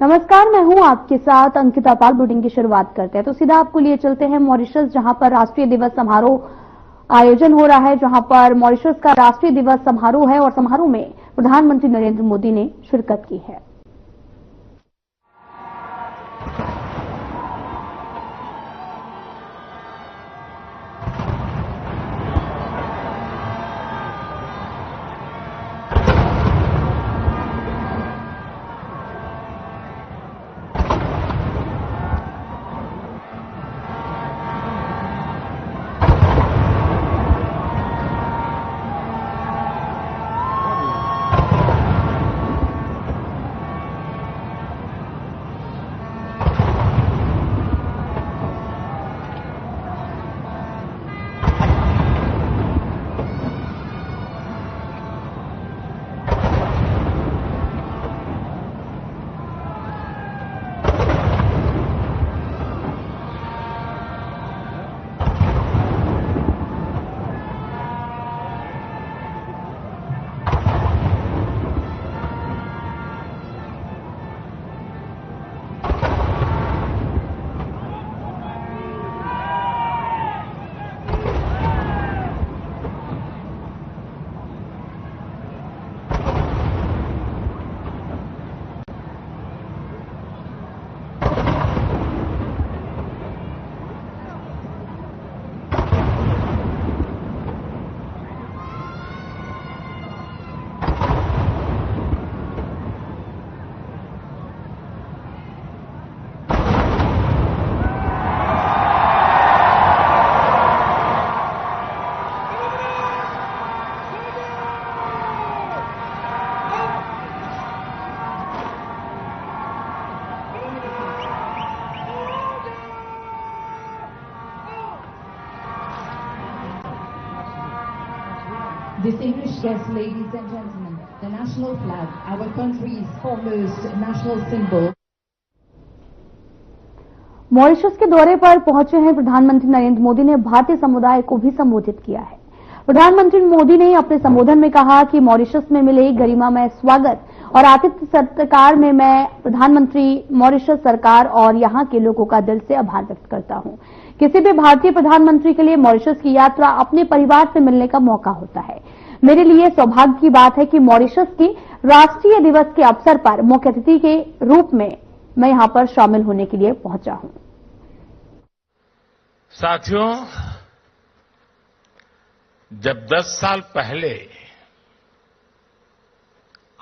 नमस्कार, मैं हूं आपके साथ अंकिता पाल। बुलेटिन की शुरुआत करते हैं तो सीधा आपको लिए चलते हैं मॉरिशस, जहां पर राष्ट्रीय दिवस समारोह आयोजन हो रहा है, जहां पर मॉरिशस का राष्ट्रीय दिवस समारोह है और समारोह में प्रधानमंत्री नरेंद्र मोदी ने शिरकत की है। Distinguished guests, ladies and gentlemen, the national flag, our country's foremost national symbol. Mauritius के दौरे पर पहुंचे हैं प्रधानमंत्री नरेंद्र मोदी ने भारतीय समुदाय को भी संबोधित किया है। प्रधानमंत्री मोदी ने अपने संबोधन में कहा कि मॉरिशस में मिले गरिमामय स्वागत और आतिथ्य सत्कार में मैं प्रधानमंत्री, मॉरिशस सरकार और यहां के लोगों का दिल से आभार व्यक्त करता हूं। किसी भी भारतीय प्रधानमंत्री के लिए मॉरिशस की यात्रा अपने परिवार से मिलने का मौका होता है। मेरे लिए सौभाग्य की बात है कि मॉरिशस की राष्ट्रीय दिवस के अवसर पर मुख्य अतिथि के रूप में मैं यहां पर शामिल होने के लिए पहुंचा हूं। साथियों, जब 10 साल पहले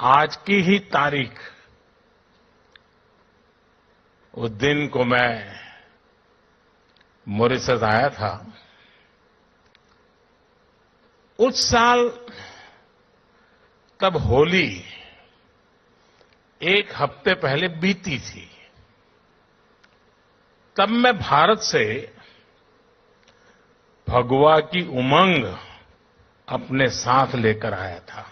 आज की ही तारीख, उस दिन को मैं मॉरिशस आया था, उस साल तब होली एक हफ्ते पहले बीती थी। तब मैं भारत से भगवा की उमंग अपने साथ लेकर आया था।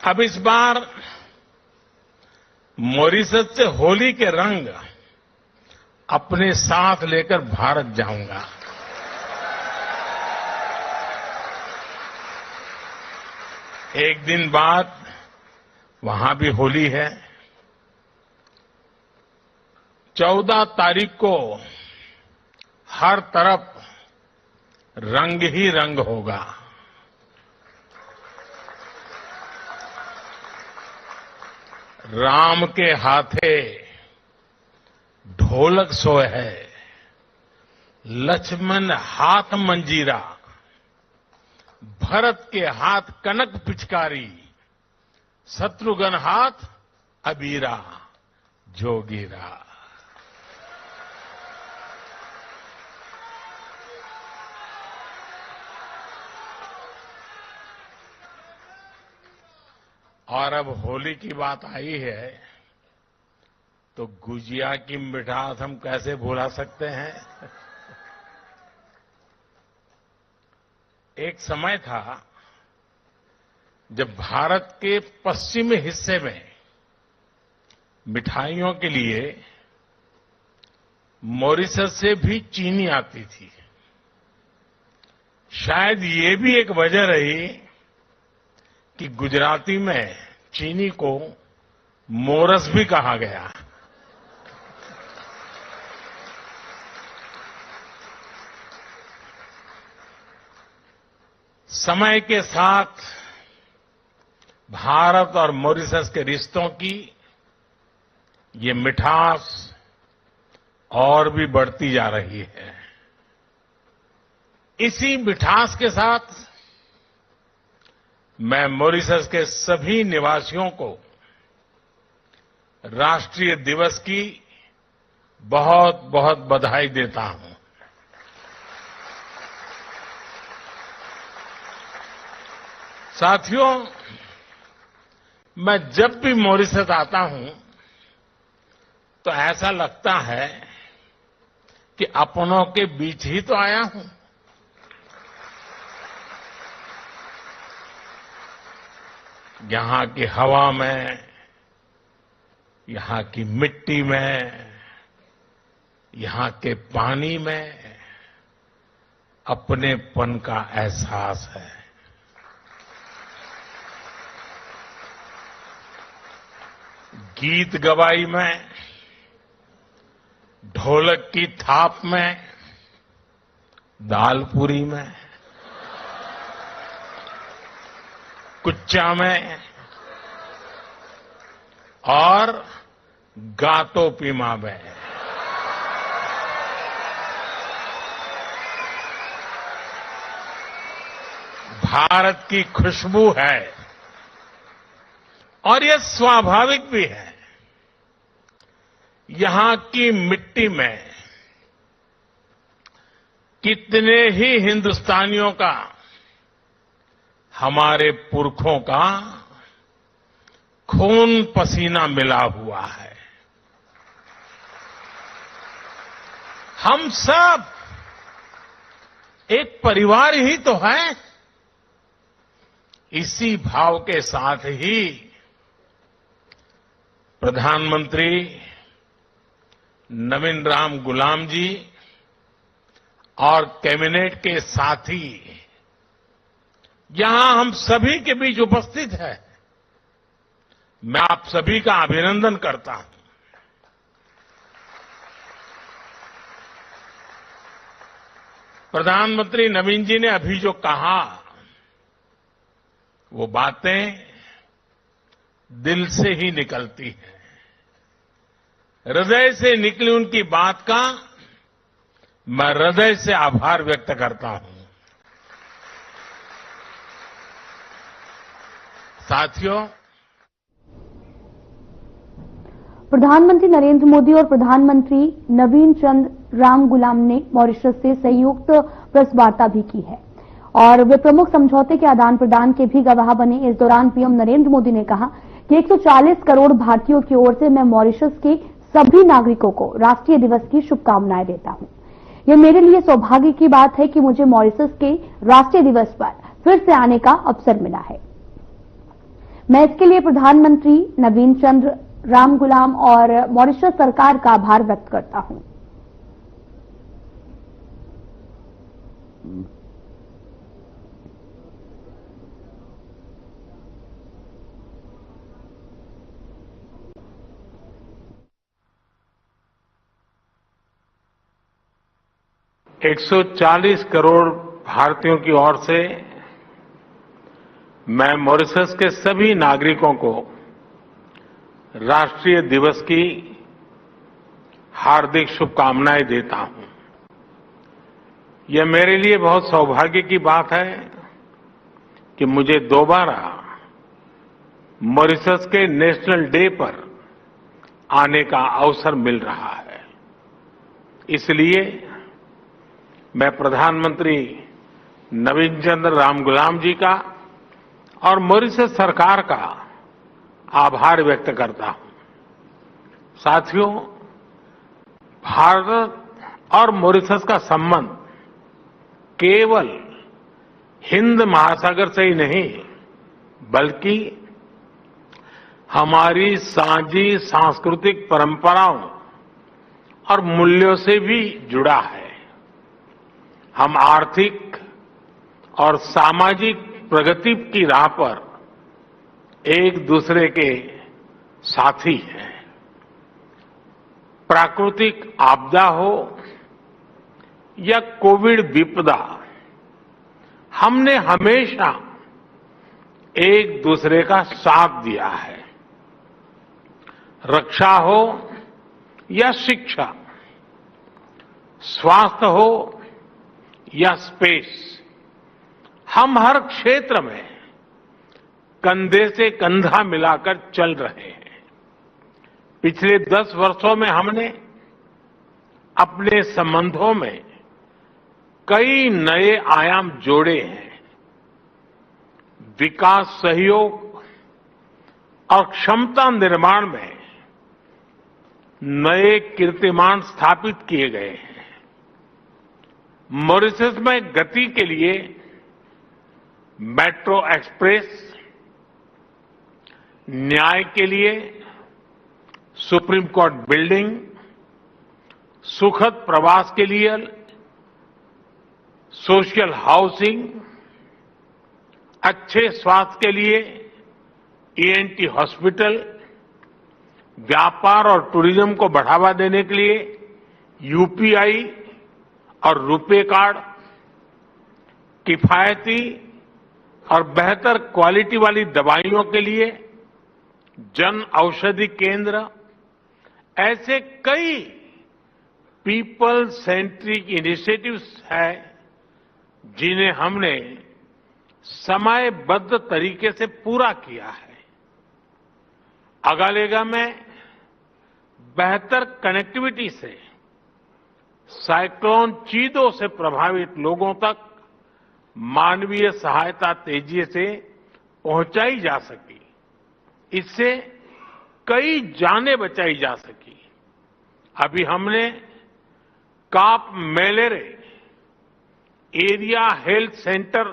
अब इस बार मॉरिशस से होली के रंग अपने साथ लेकर भारत जाऊंगा। एक दिन बाद वहां भी होली है। 14 तारीख को हर तरफ रंग ही रंग होगा। राम के हाथे ढोलक सोए है, लक्ष्मण हाथ मंजीरा, भरत के हाथ कनक पिचकारी, शत्रुघ्न हाथ अबीरा जोगीरा। और अब होली की बात आई है तो गुजिया की मिठास हम कैसे भुला सकते हैं। एक समय था जब भारत के पश्चिमी हिस्से में मिठाइयों के लिए मॉरिशस से भी चीनी आती थी। शायद ये भी एक वजह रही कि गुजराती में चीनी को मोरस भी कहा गया। समय के साथ भारत और मॉरिशस के रिश्तों की ये मिठास और भी बढ़ती जा रही है। इसी मिठास के साथ मैं मॉरिशस के सभी निवासियों को राष्ट्रीय दिवस की बहुत बहुत बधाई देता हूं। साथियों, मैं जब भी मॉरिशस आता हूं तो ऐसा लगता है कि अपनों के बीच ही तो आया हूं। यहां की हवा में, यहां की मिट्टी में, यहां के पानी में अपनेपन का एहसास है। गीत गवाई में, ढोलक की थाप में, दालपूरी में, कुच्चा में और गातो पीमा में भारत की खुशबू है। और ये स्वाभाविक भी है। यहां की मिट्टी में कितने ही हिंदुस्तानियों का, हमारे पुरखों का खून पसीना मिला हुआ है। हम सब एक परिवार ही तो है। इसी भाव के साथ ही प्रधानमंत्री नवीन राम गुलाम जी और कैबिनेट के साथी यहां हम सभी के बीच उपस्थित है। मैं आप सभी का अभिनंदन करता हूं। प्रधानमंत्री नवीन जी ने अभी जो कहा, वो बातें दिल से ही निकलती हैं। हृदय से निकली उनकी बात का मैं हृदय से आभार व्यक्त करता हूं। साथियों, प्रधानमंत्री नरेंद्र मोदी और प्रधानमंत्री नवीन चंद्र राम गुलाम ने मॉरिशस से संयुक्त प्रेस वार्ता भी की है और वे प्रमुख समझौते के आदान प्रदान के भी गवाह बने। इस दौरान पीएम नरेंद्र मोदी ने कहा कि 140 करोड़ भारतीयों की ओर से मैं मॉरिशस के सभी नागरिकों को राष्ट्रीय दिवस की शुभकामनाएं देता हूं। यह मेरे लिए सौभाग्य की बात है कि मुझे मॉरिशस के राष्ट्रीय दिवस पर फिर से आने का अवसर मिला है। मैं इसके लिए प्रधानमंत्री नवीन चंद्र राम गुलाम और मॉरिशस सरकार का आभार व्यक्त करता हूं। एक 140 करोड़ भारतीयों की ओर से मैं मॉरिशस के सभी नागरिकों को राष्ट्रीय दिवस की हार्दिक शुभकामनाएं देता हूं। यह मेरे लिए बहुत सौभाग्य की बात है कि मुझे दोबारा मॉरिशस के नेशनल डे पर आने का अवसर मिल रहा है। इसलिए मैं प्रधानमंत्री नवीन चंद्र राम गुलाम जी का और मॉरिशस सरकार का आभार व्यक्त करता हूं। साथियों, भारत और मॉरिशस का संबंध केवल हिंद महासागर से ही नहीं, बल्कि हमारी साझी सांस्कृतिक परंपराओं और मूल्यों से भी जुड़ा है। हम आर्थिक और सामाजिक प्रगति की राह पर एक दूसरे के साथी हैं। प्राकृतिक आपदा हो या कोविड विपदा, हमने हमेशा एक दूसरे का साथ दिया है। रक्षा हो या शिक्षा, स्वास्थ्य हो या स्पेस, हम हर क्षेत्र में कंधे से कंधा मिलाकर चल रहे हैं। पिछले 10 वर्षों में हमने अपने संबंधों में कई नए आयाम जोड़े हैं। विकास सहयोग और क्षमता निर्माण में नए कीर्तिमान स्थापित किए गए हैं। मॉरिशस में गति के लिए मेट्रो एक्सप्रेस, न्याय के लिए सुप्रीम कोर्ट बिल्डिंग, सुखद प्रवास के लिए सोशल हाउसिंग, अच्छे स्वास्थ्य के लिए ईएनटी हॉस्पिटल, व्यापार और टूरिज्म को बढ़ावा देने के लिए यूपीआई और रुपे कार्ड, किफायती और बेहतर क्वालिटी वाली दवाइयों के लिए जन औषधि केंद्र, ऐसे कई पीपल सेंट्रिक इनिशिएटिव्स हैं जिन्हें हमने समयबद्ध तरीके से पूरा किया है। अगालेगा में बेहतर कनेक्टिविटी से साइक्लोन चीदो से प्रभावित लोगों तक मानवीय सहायता तेजी से पहुंचाई जा सकी। इससे कई जानें बचाई जा सकी। अभी हमने काप मेलेरे एरिया हेल्थ सेंटर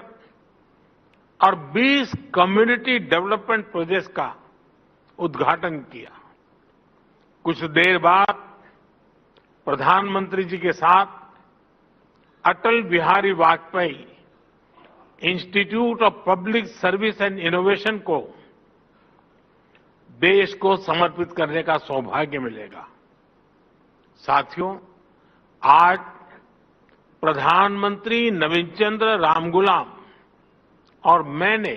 और 20 कम्युनिटी डेवलपमेंट प्रोजेक्ट्स का उद्घाटन किया। कुछ देर बाद प्रधानमंत्री जी के साथ Atal Bihari Vajpayee institute of public service and innovation को देश को समर्पित करने का सौभाग्य मिलेगा। साथियों, आज प्रधानमंत्री नवीन चंद्र रामगुलाम और मैंने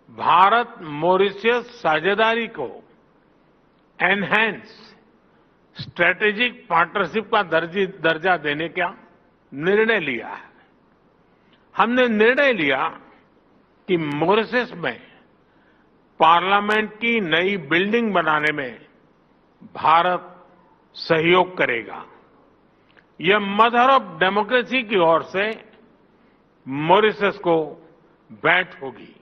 भारत मॉरिशस साझेदारी को एनहांस स्ट्रेटेजिक पार्टनरशिप का दर्जा देने का निर्णय लिया है। हमने निर्णय लिया कि मॉरिशस में पार्लियामेंट की नई बिल्डिंग बनाने में भारत सहयोग करेगा। यह मदर ऑफ डेमोक्रेसी की ओर से मॉरिशस को भेंट होगी।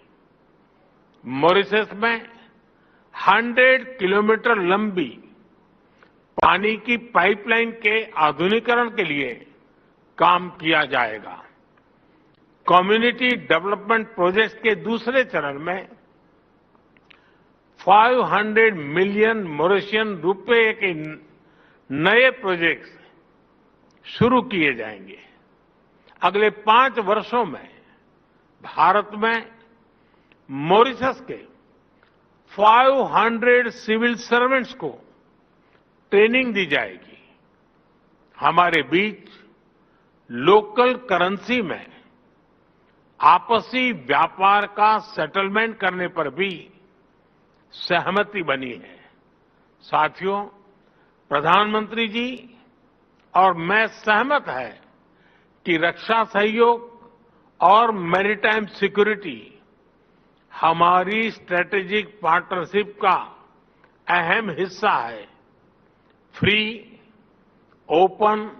मॉरिशस में 100 किलोमीटर लंबी पानी की पाइपलाइन के आधुनिकीकरण के लिए काम किया जाएगा। कम्युनिटी डेवलपमेंट प्रोजेक्ट के दूसरे चरण में 500 मिलियन मॉरिशियन रुपए के नए प्रोजेक्ट्स शुरू किए जाएंगे। अगले 5 वर्षों में भारत में मॉरिशस के 500 सिविल सर्वेंट्स को ट्रेनिंग दी जाएगी। हमारे बीच लोकल करेंसी में आपसी व्यापार का सेटलमेंट करने पर भी सहमति बनी है। साथियों, प्रधानमंत्री जी और मैं सहमत है कि रक्षा सहयोग और मैरीटाइम सिक्योरिटी हमारी स्ट्रेटेजिक पार्टनरशिप का अहम हिस्सा है। Free, open,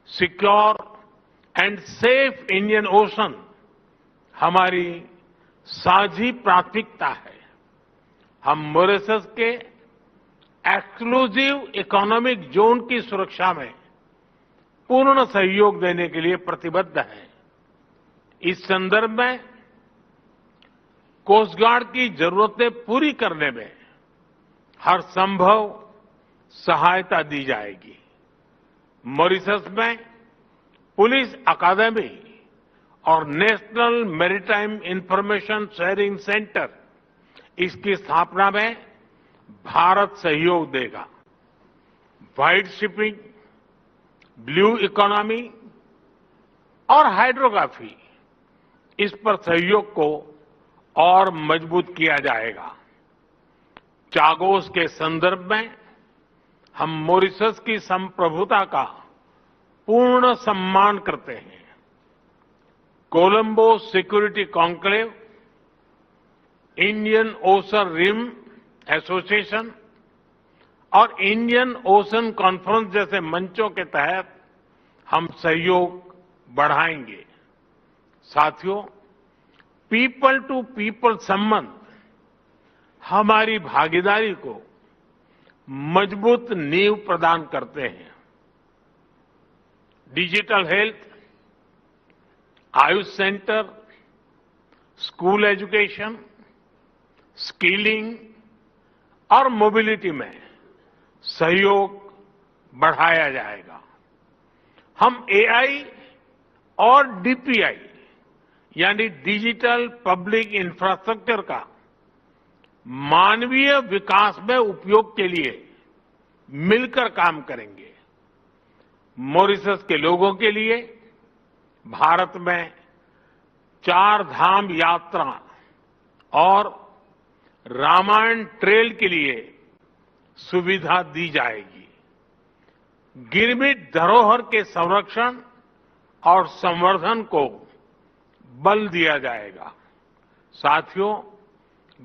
secure and safe Indian ocean हमारी साझी प्राथमिकता है। हम मॉरिशस के एक्सक्लूसिव इकोनॉमिक जोन की सुरक्षा में पूर्ण सहयोग देने के लिए प्रतिबद्ध हैं। इस संदर्भ में कोस्ट गार्ड की जरूरतें पूरी करने में हर संभव सहायता दी जाएगी। मॉरिशस में पुलिस अकादमी और national maritime information sharing centre इसकी स्थापना में भारत सहयोग देगा। व्हाइट शिपिंग, ब्लू इकोनॉमी और हाइड्रोग्राफी, इस पर सहयोग को और मजबूत किया जाएगा। चागोस के संदर्भ में हम मॉरिशस की संप्रभुता का पूर्ण सम्मान करते हैं। Colombo security conclave, Indian Ocean Rim Association और इंडियन ओशन कॉन्फ्रेंस जैसे मंचों के तहत हम सहयोग बढ़ाएंगे। साथियों, पीपल टू पीपल संबंध हमारी भागीदारी को मजबूत नींव प्रदान करते हैं। Digital health, Ayush centre, school education, skilling और मोबिलिटी में सहयोग बढ़ाया जाएगा। हम एआई और डीपीआई यानी डिजिटल पब्लिक इंफ्रास्ट्रक्चर का मानवीय विकास में उपयोग के लिए मिलकर काम करेंगे। मॉरिशस के लोगों के लिए भारत में 4 धाम यात्रा और रामायण ट्रेल के लिए सुविधा दी जाएगी। गिरमिट धरोहर के संरक्षण और संवर्धन को बल दिया जाएगा। साथियों,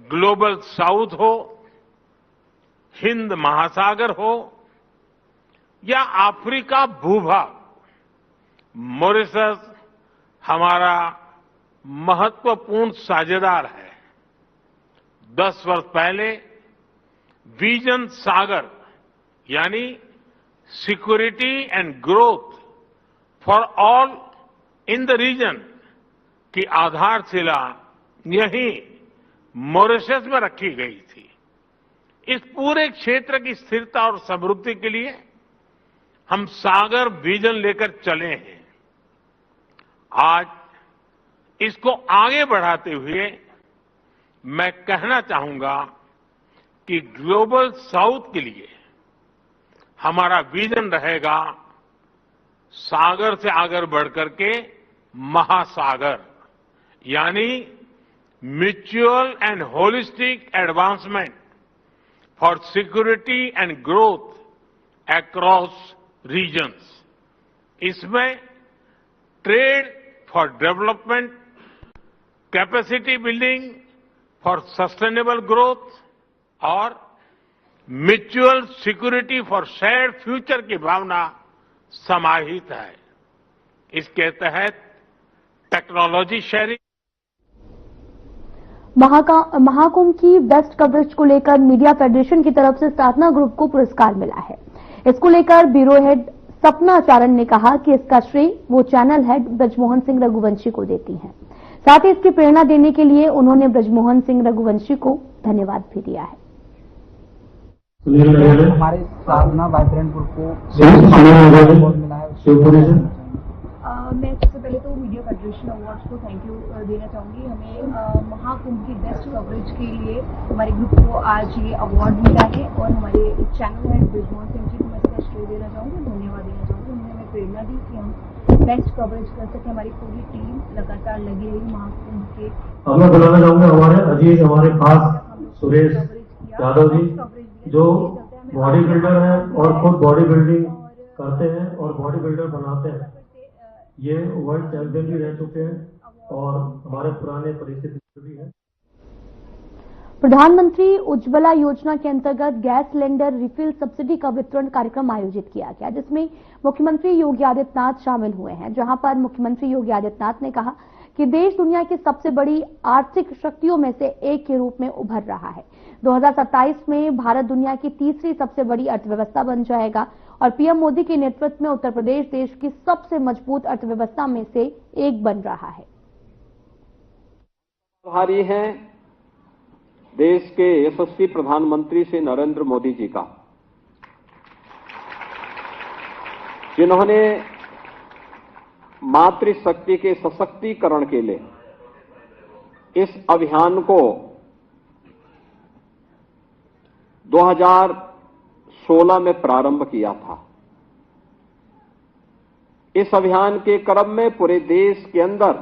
ग्लोबल साउथ हो, हिंद महासागर हो या अफ्रीका भूभाग, मॉरिशस हमारा महत्वपूर्ण साझेदार है। 10 वर्ष पहले विजन सागर यानी security and growth for all in the region की आधारशिला यहीं मॉरिशस में रखी गई थी। इस पूरे क्षेत्र की स्थिरता और समृद्धि के लिए हम सागर विजन लेकर चले हैं। आज इसको आगे बढ़ाते हुए मैं कहना चाहूंगा कि ग्लोबल साउथ के लिए हमारा विजन रहेगा सागर से आगे बढ़कर के महासागर, यानी mutual and holistic advancement for security and growth across regions. इसमें trade for development, capacity building for sustainable growth और mutual security for shared future की भावना समाहित है। इसके तहत टेक्नोलॉजी शेयरिंग। महाकुंभ की बेस्ट कवरेज को लेकर मीडिया फेडरेशन की तरफ से साधना ग्रुप को पुरस्कार मिला है। इसको लेकर ब्यूरो हेड सपना आचार्य ने कहा कि इसका श्रेय वो चैनल हेड ब्रजमोहन सिंह रघुवंशी को देती हैं। साथ ही इसकी प्रेरणा देने के लिए उन्होंने ब्रजमोहन सिंह रघुवंशी को धन्यवाद भी दिया है। हमारे साधना वाइब्रेंट ग्रुप को अवार्ड मिला है। मैं सबसे पहले तो मीडिया फेडरेशन अवार्ड्स को थैंक यू देना चाहूंगी। हमें महाकुंभ की बेस्ट कवरेज के लिए हमारे ग्रुप को आज ये अवार्ड मिला है और हमारे चैनल हेड ब्रजमोहन सिंह जी को मैं इसका श्रेय देना चाहूंगी, धन्यवाद देना चाहूंगी। उन्होंने हमें प्रेरणा दी कि हम बेस्ट कवरेज कर सके। हमारी पूरी टीम लगातार लगी रही महाकुंभ के। अब मैं बुलाना चाहूंगा हमारे अजीज, हमारे खास सुरेश यादव जी, जो बॉडी बिल्डर हैं और खुद बॉडी बिल्डिंग करते हैं और बॉडी बिल्डर बनाते हैं। ये वर्ल्ड चैंपियन भी रह चुके हैं और हमारे पुराने परिचित भी हैं। प्रधानमंत्री उज्ज्वला योजना के अंतर्गत गैस सिलेंडर रिफिल सब्सिडी का वितरण कार्यक्रम आयोजित किया गया, जिसमें मुख्यमंत्री योगी आदित्यनाथ शामिल हुए हैं। जहां पर मुख्यमंत्री योगी आदित्यनाथ ने कहा कि देश दुनिया की सबसे बड़ी आर्थिक शक्तियों में से एक के रूप में उभर रहा है। 2027 में भारत दुनिया की तीसरी सबसे बड़ी अर्थव्यवस्था बन जाएगा और पीएम मोदी के नेतृत्व में उत्तर प्रदेश देश की सबसे मजबूत अर्थव्यवस्था में से एक बन रहा है। आभारी हैं देश के यशस्वी प्रधानमंत्री श्री नरेंद्र मोदी जी का, जिन्होंने मातृशक्ति के सशक्तिकरण के लिए इस अभियान को 2016 में प्रारंभ किया था। इस अभियान के क्रम में पूरे देश के अंदर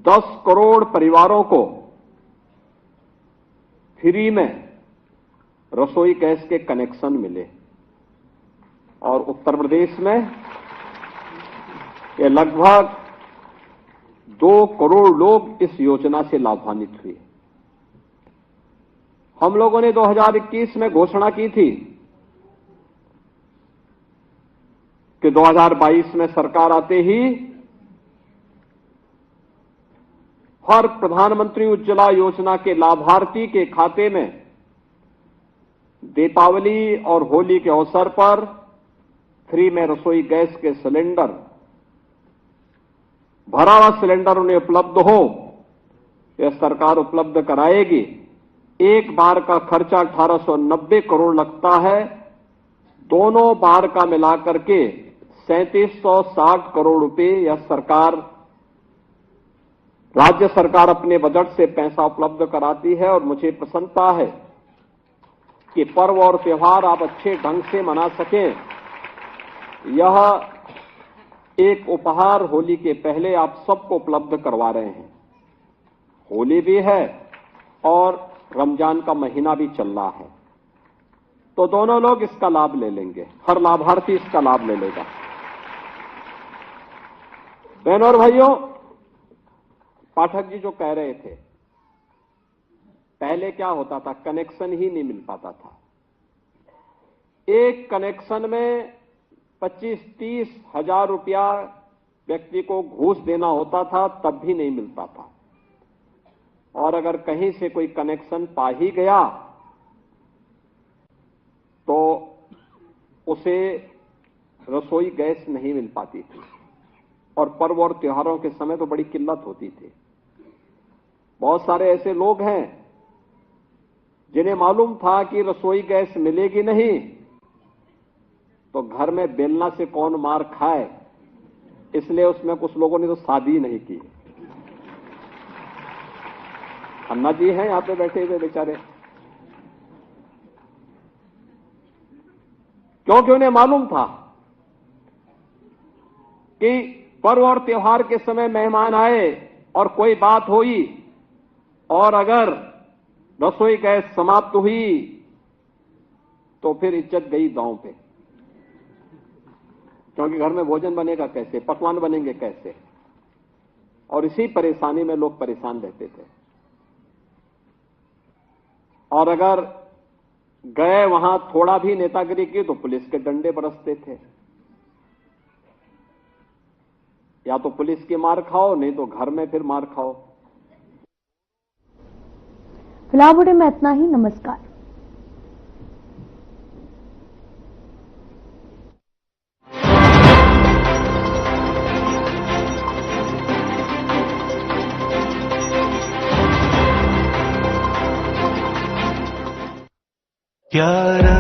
10 करोड़ परिवारों को फ्री में रसोई गैस के कनेक्शन मिले और उत्तर प्रदेश में ये लगभग 2 करोड़ लोग इस योजना से लाभान्वित हुए। हम लोगों ने 2021 में घोषणा की थी कि 2022 में सरकार आते ही हर प्रधानमंत्री उज्ज्वला योजना के लाभार्थी के खाते में दीपावली और होली के अवसर पर फ्री में रसोई गैस के सिलेंडर, भरा हुआ सिलेंडर उन्हें उपलब्ध हो, यह सरकार उपलब्ध कराएगी। एक बार का खर्चा 1890 करोड़ लगता है, दोनों बार का मिलाकर के 3760 करोड़ रुपए यह सरकार, राज्य सरकार अपने बजट से पैसा उपलब्ध कराती है। और मुझे प्रसन्नता है कि पर्व और त्योहार आप अच्छे ढंग से मना सकें। यह एक उपहार होली के पहले आप सबको उपलब्ध करवा रहे हैं। होली भी है और रमजान का महीना भी चल रहा है, तो दोनों लोग इसका लाभ ले लेंगे, हर लाभार्थी इसका लाभ ले लेगा। बहनों और भाइयों, पाठक जी जो कह रहे थे, पहले क्या होता था, कनेक्शन ही नहीं मिल पाता था। एक कनेक्शन में 25-30 हजार रुपया व्यक्ति को घूस देना होता था, तब भी नहीं मिलता था। और अगर कहीं से कोई कनेक्शन पा ही गया तो उसे रसोई गैस नहीं मिल पाती थी। और पर्व और त्योहारों के समय तो बड़ी किल्लत होती थी। बहुत सारे ऐसे लोग हैं जिन्हें मालूम था कि रसोई गैस मिलेगी नहीं, तो घर में बेलना से कौन मार खाए, इसलिए उसमें कुछ लोगों ने तो शादी नहीं की। अन्ना जी हैं यहां पे बैठे हुए बेचारे, क्योंकि उन्हें मालूम था कि पर्व और त्योहार के समय मेहमान आए और कोई बात हुई और अगर रसोई गैस समाप्त हुई तो फिर इज्जत गई दांव पे, क्योंकि घर में भोजन बनेगा कैसे, पकवान बनेंगे कैसे। और इसी परेशानी में लोग परेशान रहते थे। और अगर गए वहां थोड़ा भी नेतागिरी की तो पुलिस के डंडे बरसते थे। या तो पुलिस की मार खाओ, नहीं तो घर में फिर मार खाओ। फिलहाल बुलेटिन में इतना ही। नमस्कार। प्यारा